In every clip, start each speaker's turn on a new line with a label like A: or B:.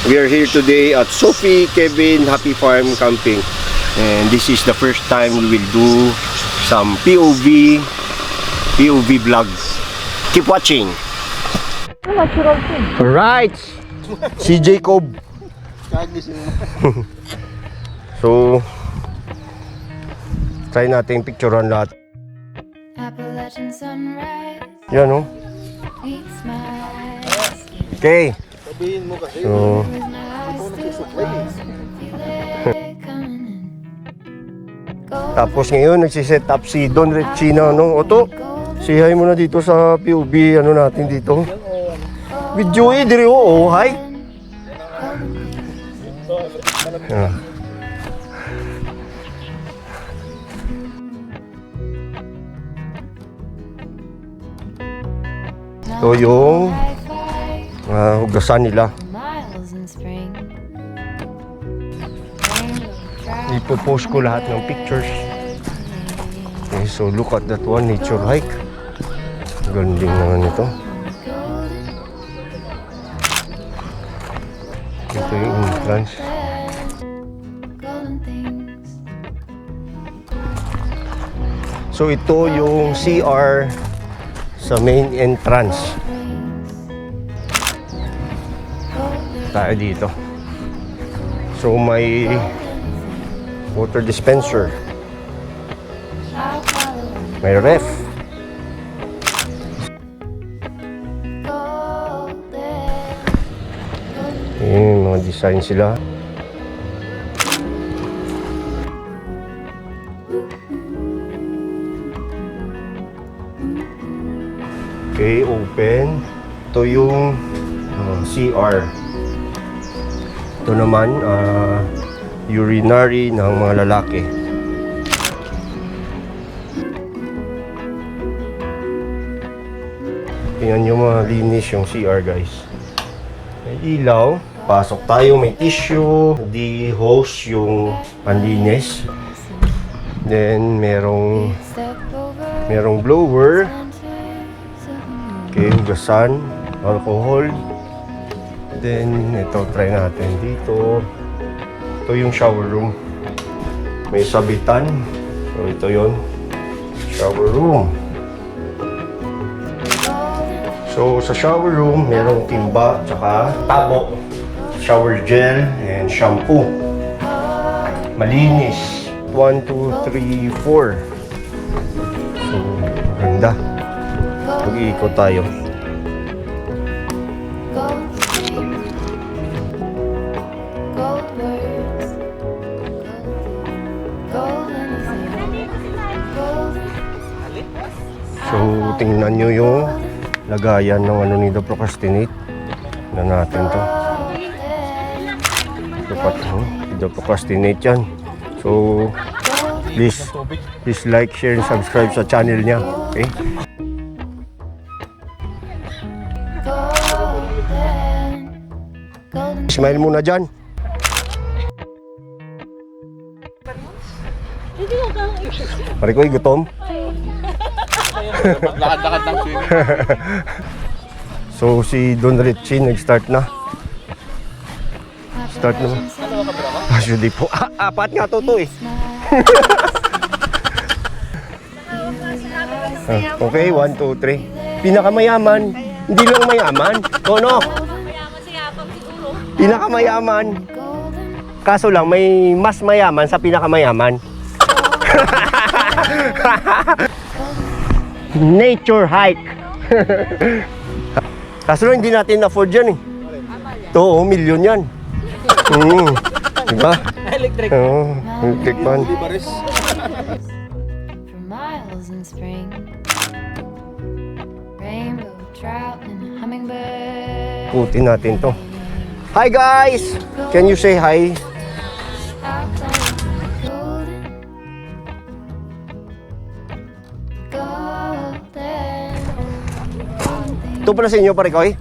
A: We are here today at Sophie Kevin Happy Farm Camping, and this is the first time we will do some POV vlog. Keep watching. Alright, si Jacob. So, try natin picturean lahat. Yan o. Okay. So, tapos ngayon nagsiset up si Don Rechina, no? Oto, say hi muna dito sa POV, ano natin dito. Video dire oh, hi. Ito yung hugasan nila. Ipopost ko lahat ng pictures. Okay, so look at that one, nature hike. Ganding naman ito. Ito yung entrance. So ito yung CR sa main entrance. Tayo dito. So may water dispenser. May ref. Yung mga design sila. Okay, open. Ito yung CR. Ito naman urinary ng mga lalaki. Tingnan nyo, malinis yung CR, guys. May ilaw. Pasok tayo, may tissue, di hose yung panlinis. Then merong blower. Okay, hugasan, alcohol. Then ito, try natin dito. Ito yung shower room. May sabitan. So ito yon, shower room. So sa shower room, merong timba, tsaka tabo, shower gel, and shampoo. Malinis. 1, 2, 3, 4. So, maganda. Mag-iikot tayo. So, tingnan nyo yung lagayan ng ano nito, procrastinate na natin to. Dapat hindi procrastinate yan. So please like, share, and subscribe sa channel niya. Okay? Smile muna dyan. Pare ko, gutom.
B: Maglakad-lakad ng swimming.
A: So si Don Richie nag-start na. Start na. Actually po. Apat nga to eh. Okay, 1, 2, 3. Pinakamayaman. Hindi lang mayaman. No. Pinakamayaman. Kaso lang may mas mayaman sa pinakamayaman. Nature hike. Kaso lang hindi natin afford yan eh. Ito, milyon yan. Diba?
B: Electric.
A: Oo, electric fan. Putin natin to. Hi guys! Can you say hi? Ito pala sa inyo, pare ko eh.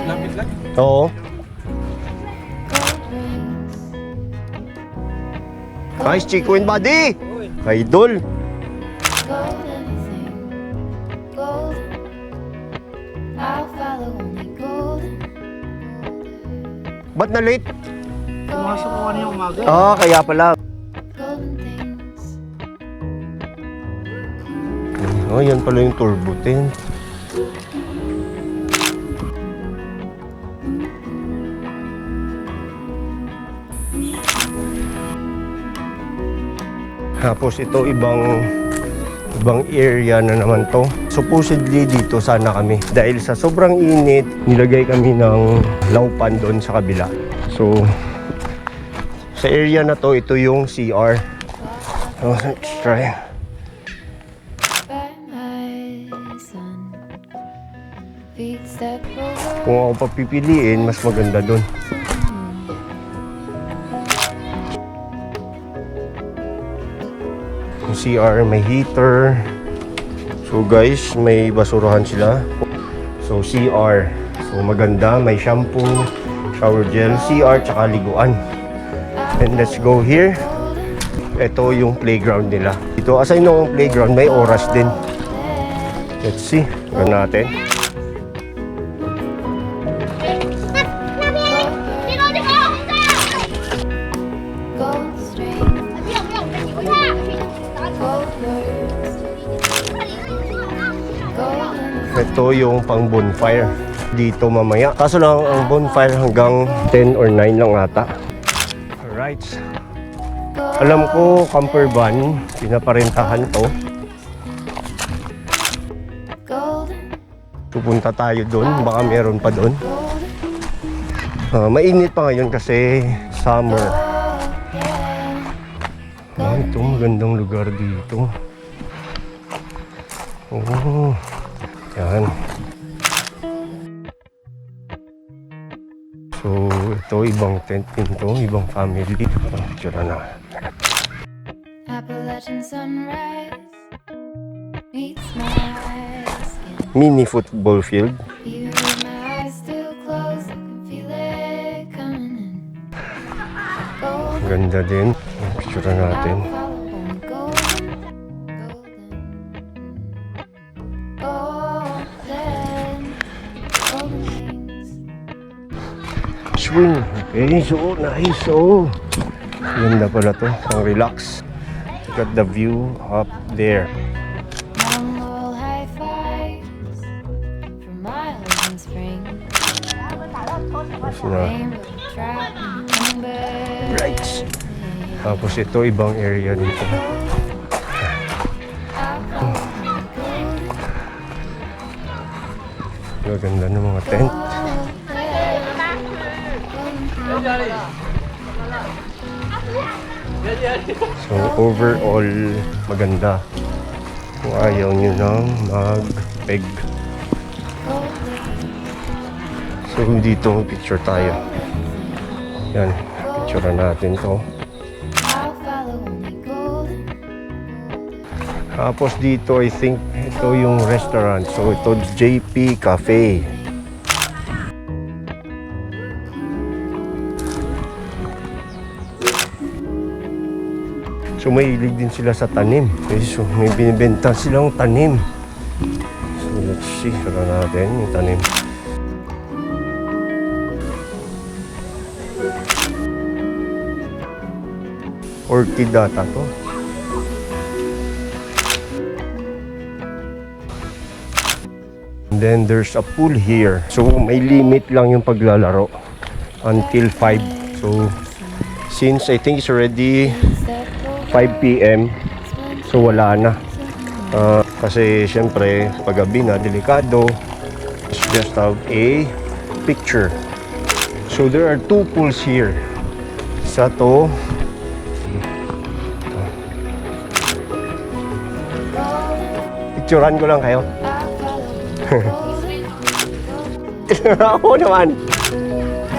B: Lapit lang.
A: Oo. Nice Chico and Buddy! Idol! Ba't na late?
C: Pumasok ako kanina umaga.
A: Ah, kaya pala. Oh, yan pala yung turbo tent. Tapos ito ibang area na naman to. Supposedly dito sana kami. Dahil sa sobrang init, nilagay kami ng laupan doon sa kabila. So, sa area na to, ito yung CR. So, let's try. Kung ako papipiliin, mas maganda doon. Yung CR, may heater. So guys, may basurahan sila. So CR. So maganda, may shampoo, shower gel, CR, tsaka liguan. And let's go here. Ito yung playground nila. Ito, aside ng playground, may oras din. Let's see. Gawin natin. Ito yung pang bonfire dito mamaya. Kaso lang ang bonfire hanggang 10 or 9 lang ata. Alright. Alam ko camper van, pinaparentahan to. Pupunta tayo doon, baka meron pa doon. Mainit pa ngayon kasi summer. Ito magandang lugar dito. Oh. Yan. So, ito ibang tent din to, ibang family. Tira na. Mini football field. Ganda din. Tira natin. Swing. Okay, so nice. So, ganda pala to. Ang relax. Look at the view up there. Right. Tapos ito, ibang area dito. Ganda ng mga tent. So overall, maganda. Kung ayaw nyo nang mag-peg. So dito, picture tayo. Yan, picture natin to. Tapos dito, I think, ito yung restaurant. So ito, JP Cafe. So may hilig din sila sa tanim. Okay, so may binibenta silang tanim. So let's see. Tara natin yung tanim. Orchid data to. And then there's a pool here. So may limit lang yung paglalaro until 5. So since I think it's already 5 PM, so wala na. Kasi syempre, paggabi na, delikado. Let's just have a picture. So there are 2 pools here. Isa to. Picturean ko lang kayo. Oo naman.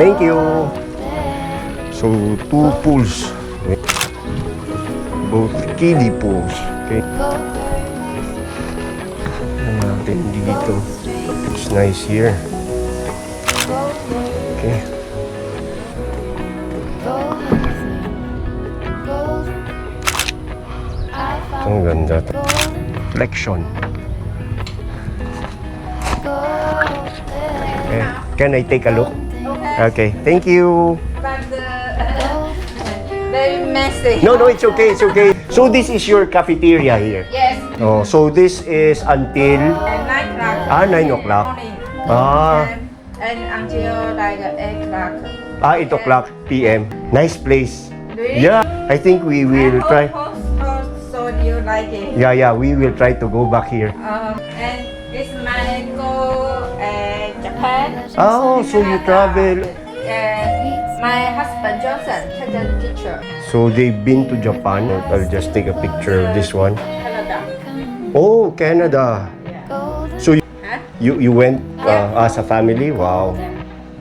A: Thank you. So 2 pools. Both kiddie pools. Okay. Natin dito. It's nice here. Okay. Ang ganda to. Reflection. Okay. Can I take a look? Okay, thank you.
D: But very messy.
A: No, it's okay, it's okay. So this is your cafeteria here.
D: Yes.
A: Oh, so this is until
D: And 9 o'clock.
A: 9 o'clock.
D: Morning.
A: Ah,
D: And until like 8 o'clock.
A: 8 o'clock p.m. Nice place.
D: Really?
A: Yeah, I think we will try.
D: So do you like it?
A: Yeah, we will try to go back here.
D: And it's my go Japan.
A: Oh, so you travel.
D: My husband Johnson, take a picture.
A: So they've been to Japan. I'll just take a picture of this one.
D: Canada.
A: Oh, Canada. So you went as a family? Wow.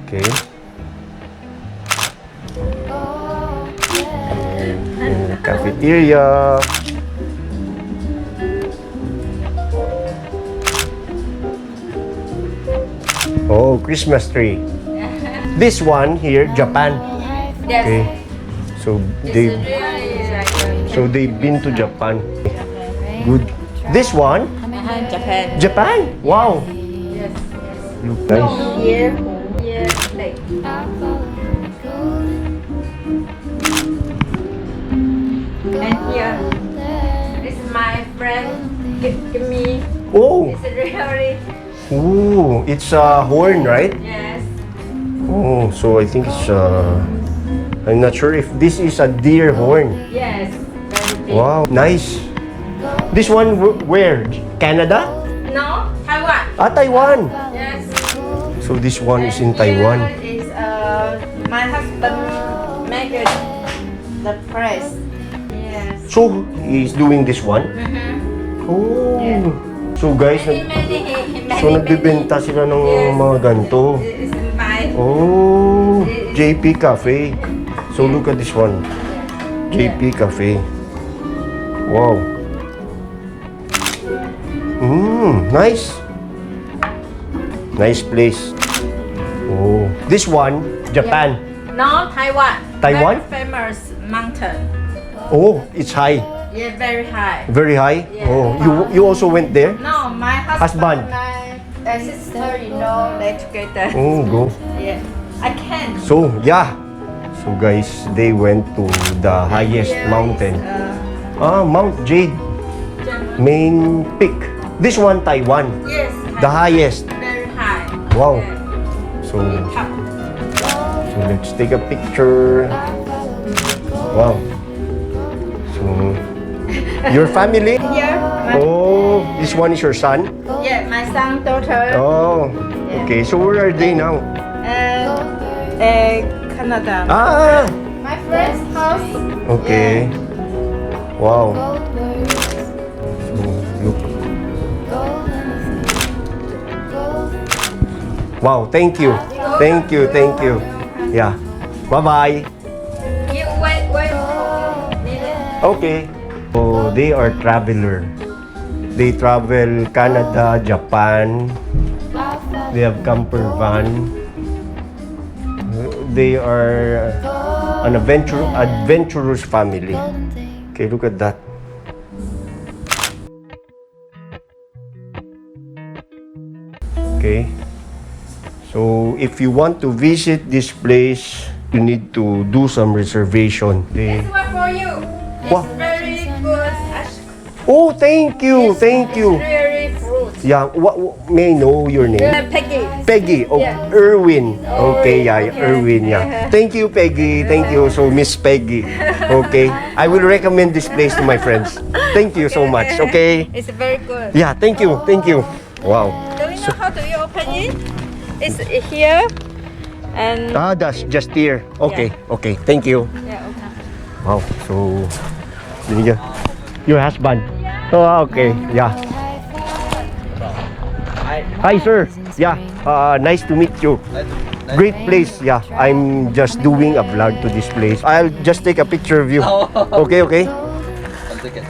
A: Okay. And cafeteria. Oh, Christmas tree. This one here, Japan.
D: Yes.
A: Okay. So
D: It's
A: they
D: really
A: they've been to Japan. Good. This one,
D: Japan.
A: Japan. Wow.
D: Yes.
A: Look nice.
D: Here, like. And here, this is my friend give me.
A: Oh,
D: It's really
A: ooh, it's a horn, right?
D: yes.
A: Oh, so I think it's I'm not sure if this is a deer horn.
D: Yes. Very big.
A: Wow, nice. This one where? Canada?
D: No, Taiwan.
A: Taiwan.
D: Yes.
A: So this one is in
D: And
A: Taiwan.
D: here is my husband make it the press. Yes.
A: So he's doing this one. Oh. So guys,
D: He made
A: so nagbebenta sila ng mga ganito.
D: It's my
A: Oh, JP Cafe. So look at this one. JP Cafe. Wow. Nice. Nice place. Oh, this one, Japan.
D: no Taiwan.
A: Taiwan?
D: Very famous mountain.
A: Oh, it's high.
D: Yeah, very high.
A: Very high.
D: Yeah.
A: Oh, you also went there?
D: No, my
A: Husband.
D: my sister, they together.
A: Oh, go.
D: Yeah, I can.
A: So, yeah. So guys, they went to the highest mountain. Mount Jade. Main peak. This one, Taiwan.
D: Yes.
A: The highest.
D: Very high.
A: Wow.
D: Yeah.
A: So,
D: Top.
A: so let's take a picture. Wow. So, your family?
D: Here,
A: Oh, this one is your son?
D: yeah, my son, daughter.
A: Oh, okay. So where are they now?
D: Canada.
A: Ah,
D: My friend's house.
A: okay. Wow. So, look. Wow, thank you. Thank you, thank you. Yeah. Bye-bye.
D: You wait.
A: Okay. So, they are traveler. They travel Canada, Japan. They have camper van. They are an adventurous family. Okay, look at that. Okay. So, if you want to visit this place, you need to do some reservation.
D: This one for you. It's
A: Wow.
D: very good.
A: Oh, thank you, thank you.
D: Really fruit.
A: Yeah, what may I know your name?
D: Peggy.
A: Peggy. Oh,
D: Yeah.
A: Erwin. Okay, yeah,
D: okay.
A: Erwin, yeah. Thank you, Peggy. Thank you. So, Miss Peggy. Okay. I will recommend this place to my friends. Thank you so much. Okay.
D: It's very good.
A: Yeah, thank you. Thank you. Wow.
D: Do you know how do you open it? It's here. And
A: That's just here. Okay, okay. Thank you.
D: yeah, okay.
A: Wow. So, there you go. Your husband. Oh, okay. Yeah. Hi, sir. Yeah. Nice to meet you. Great place. Yeah. I'm just doing a vlog to this place. I'll just take a picture of you. Okay, okay.
B: I'll take it.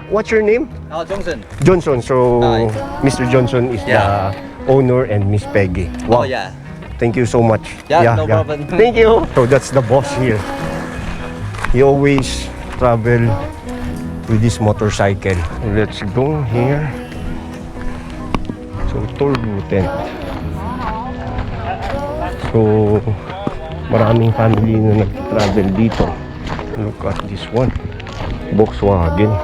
A: What's your name?
B: Johnson.
A: Johnson. So,
B: Hi.
A: Mr. Johnson is
B: Yeah.
A: the owner and Miss Peggy. Wow.
B: Oh, yeah.
A: Thank you so much.
B: Yeah, no problem.
A: Thank you. So that's the boss here. He always travel with this motorcycle. Let's go here. So tour tent. So, maraming family na nag-travel dito. Look at this one. Volkswagen.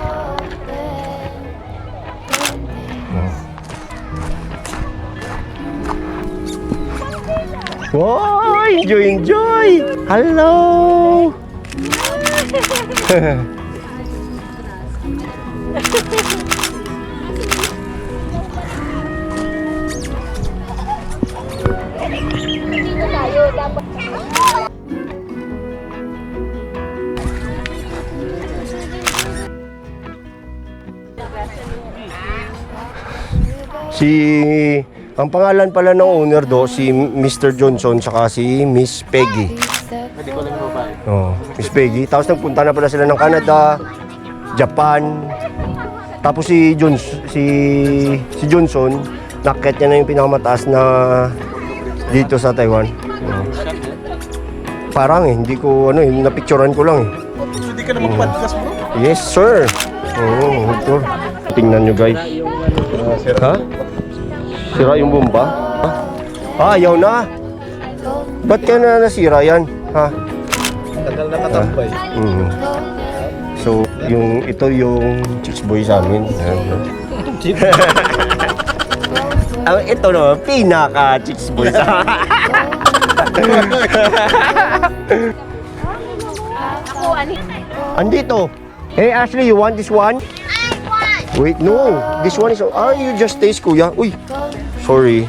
A: Wow! Enjoy, enjoy! Hello! Ang pangalan pala ng owner do, si Mr. Johnson saka si Miss Peggy. Oh, Miss Peggy. Tapos nagpunta na pala sila ng Canada, Japan. Tapos si Johnson, nakit niya na yung pinakamataas na dito sa Taiwan. Oh. Parang hindi ko napicturean ko lang
C: Hindi ka na mag-podcast bro?
A: Yes, sir. Oh, ito. Tingnan nyo guys. Ha? Sira yung bomba? Ha? Ayaw na. Ba't ka na nasira yan? Ha?
C: Tagal na katambay.
A: So, ito yung chicks boy sa amin. Ito no, pinaka chicks boy sa Andito. Hey Ashley, you want this one? Wait, no. This one is... you just taste, kuya. Uy. Sorry.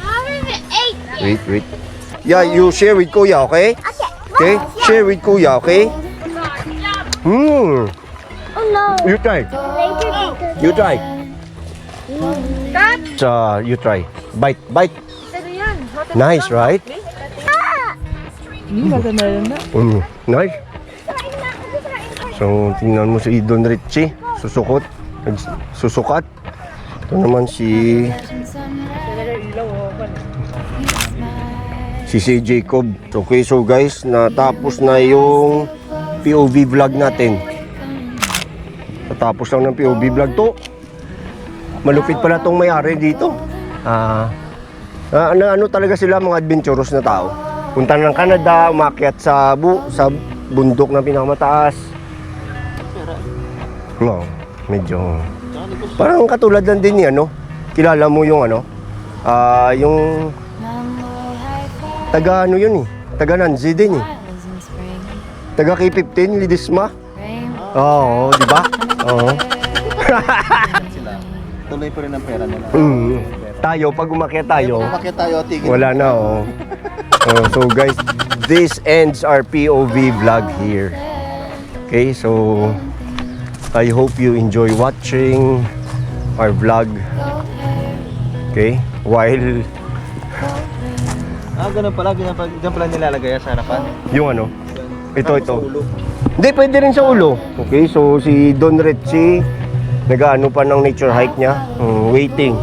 A: Wait. Yeah, you share with kuya, okay? Okay? Share with kuya, okay?
E: Oh no.
A: You try. You try. You try. Bite. Nice, right? Nice. So, tingnan mo si Don Richie. Susukat. Ito naman si Jacob. Okay, so guys, natapos na yung POV vlog natin. Natapos lang ng POV vlog to. Malupit pala tong may-ari dito. Ano talaga sila, mga adventurous na tao. Punta ng Canada, umakyat sa bundok na pinakamataas. No, medyo parang katulad lang din ni kilala mo yung yung taga yun taga Nanzi din taga K15 Lidisma. Oo, di ba? Oo.
C: Tuloy pa rin ang pera nila.
A: Tayo, pag umakyat tayo,
C: tigil.
A: wala na so guys, this ends our POV vlog here. Okay, so I hope you enjoy watching our vlog. Okay? While
C: ganun pala, ganyan pala nilalagay sa harapan.
A: yung ito. Hindi, pwede rin sa ulo. Okay, so si Don Richie nag-ano pa ng nature hike niya. Waiting.